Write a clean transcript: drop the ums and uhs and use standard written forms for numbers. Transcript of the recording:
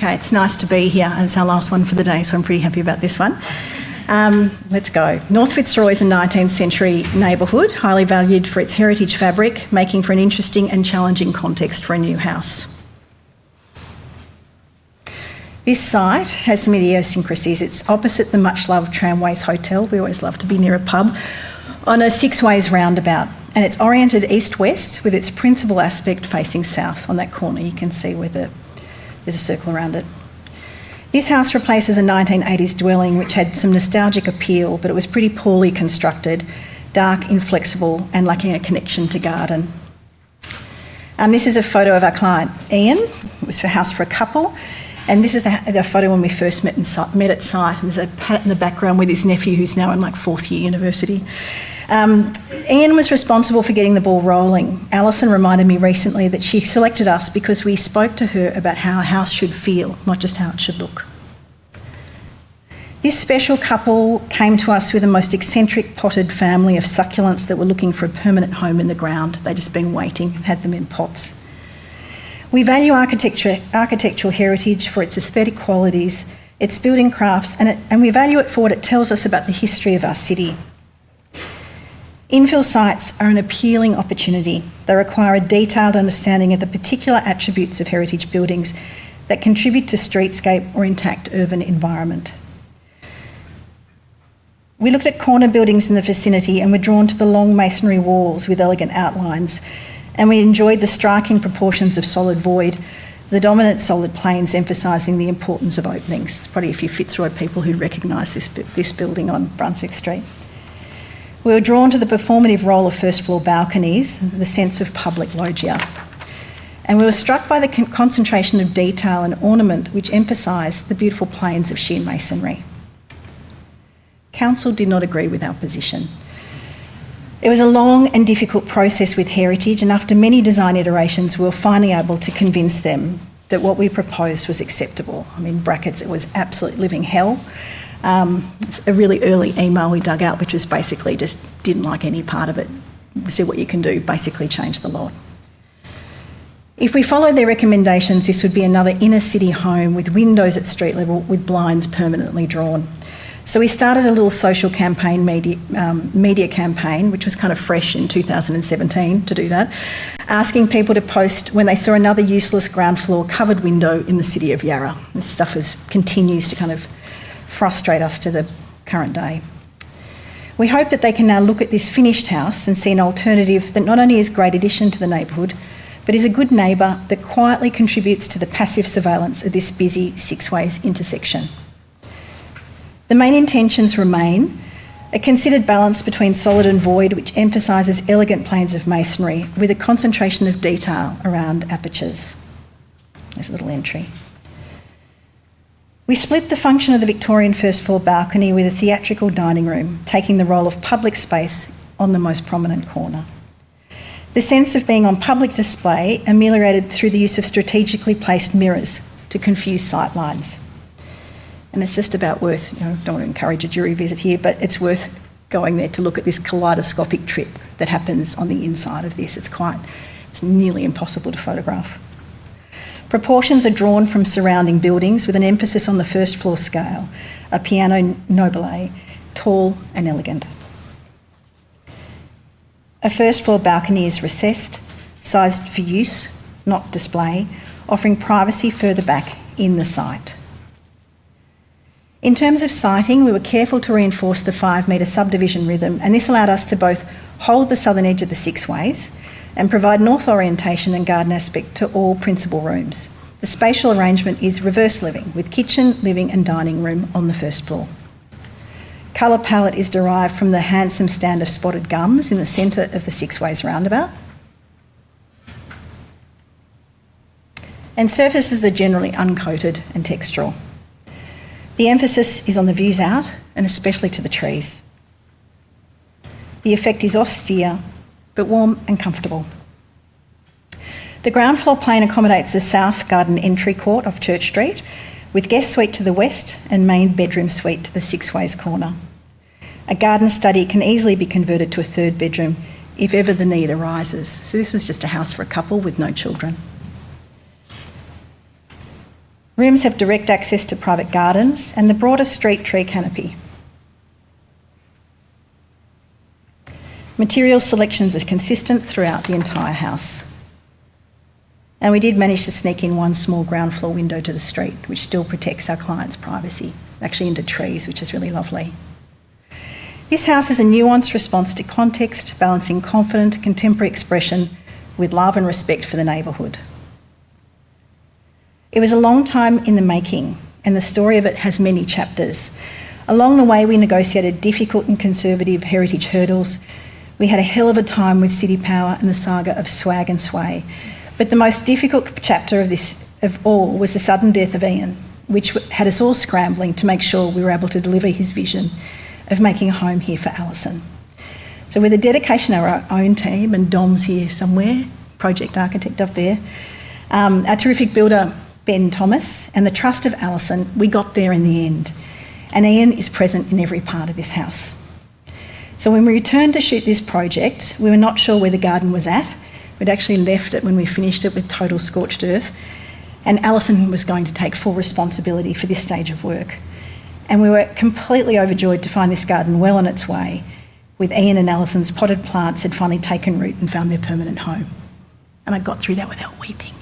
Okay, it's nice to be here, and it's our last one for the day, so I'm pretty happy about this one. Let's go. North Fitzroy is a 19th century neighbourhood, highly valued for its heritage fabric, making for an interesting and challenging context for a new house. This site has some idiosyncrasies. It's opposite the much-loved Tramways Hotel. We always love to be near a pub, on a six-ways roundabout, and it's oriented east-west with its principal aspect facing south. On that corner you can see where there's a circle around it. This house replaces a 1980s dwelling which had some nostalgic appeal, but it was pretty poorly constructed, dark, inflexible, and lacking a connection to garden. This is a photo of our client Ian. It was for House for a Couple, and this is the photo when we first met at site. And there's a pat in the background with his nephew who's now in like fourth year university. Ian was responsible for getting the ball rolling. Alison reminded me recently that she selected us because we spoke to her about how a house should feel, not just how it should look. This special couple came to us with the most eccentric potted family of succulents that were looking for a permanent home in the ground. They'd just been waiting, had them in pots. We value architectural heritage for its aesthetic qualities, its building crafts, and we value it for what it tells us about the history of our city. Infill sites are an appealing opportunity. They require a detailed understanding of the particular attributes of heritage buildings that contribute to streetscape or intact urban environment. We looked at corner buildings in the vicinity and were drawn to the long masonry walls with elegant outlines, and we enjoyed the striking proportions of solid void, the dominant solid planes emphasising the importance of openings. There's probably a few Fitzroy people who'd recognise this building on Brunswick Street. We were drawn to the performative role of first floor balconies, the sense of public loggia. And we were struck by the concentration of detail and ornament which emphasised the beautiful planes of sheer masonry. Council did not agree with our position. It was a long and difficult process with heritage, and after many design iterations we were finally able to convince them that what we proposed was acceptable. I mean, brackets, it was absolute living hell. A really early email we dug out, which was basically just didn't like any part of it. See what you can do, basically change the law. If we followed their recommendations, this would be another inner city home with windows at street level with blinds permanently drawn. So we started a little social campaign, media campaign, which was kind of fresh in 2017 to do that, asking people to post when they saw another useless ground floor covered window in the city of Yarra. This stuff continues to kind of frustrate us to the current day. We hope that they can now look at this finished house and see an alternative that not only is a great addition to the neighbourhood, but is a good neighbour that quietly contributes to the passive surveillance of this busy six-ways intersection. The main intentions remain a considered balance between solid and void, which emphasises elegant planes of masonry with a concentration of detail around apertures. There's a little entry. We split the function of the Victorian first floor balcony with a theatrical dining room, taking the role of public space on the most prominent corner. The sense of being on public display ameliorated through the use of strategically placed mirrors to confuse sight lines. And it's just about worth, don't want to encourage a jury visit here, but it's worth going there to look at this kaleidoscopic trip that happens on the inside of this. It's nearly impossible to photograph. Proportions are drawn from surrounding buildings with an emphasis on the first floor scale, a piano nobile, tall and elegant. A first floor balcony is recessed, sized for use, not display, offering privacy further back in the site. In terms of siting, we were careful to reinforce the 5-metre subdivision rhythm, and this allowed us to both hold the southern edge of the six-ways and provide north orientation and garden aspect to all principal rooms. The spatial arrangement is reverse living, with kitchen, living and dining room on the first floor. Colour palette is derived from the handsome stand of spotted gums in the centre of the six-ways roundabout. And surfaces are generally uncoated and textural. The emphasis is on the views out and especially to the trees. The effect is austere but warm and comfortable. The ground floor plane accommodates the south garden entry court off Church Street, with guest suite to the west and main bedroom suite to the six-ways corner. A garden study can easily be converted to a third bedroom if ever the need arises. So this was just a house for a couple with no children. Rooms have direct access to private gardens and the broader street tree canopy. Material selections are consistent throughout the entire house. And we did manage to sneak in one small ground floor window to the street, which still protects our client's privacy, actually into trees, which is really lovely. This house is a nuanced response to context, balancing confident, contemporary expression with love and respect for the neighbourhood. It was a long time in the making, and the story of it has many chapters. Along the way, we negotiated difficult and conservative heritage hurdles. We had a hell of a time with City Power and the saga of swag and sway. But the most difficult chapter of all was the sudden death of Ian, which had us all scrambling to make sure we were able to deliver his vision of making a home here for Alison. So with the dedication of our own team, and Dom's here somewhere, project architect up there, our terrific builder, Ben Thomas, and the trust of Alison, we got there in the end. And Ian is present in every part of this house. So when we returned to shoot this project, we were not sure where the garden was at. We'd actually left it when we finished it with total scorched earth, and Alison was going to take full responsibility for this stage of work. And we were completely overjoyed to find this garden well on its way, with Ian and Alison's potted plants had finally taken root and found their permanent home. And I got through that without weeping.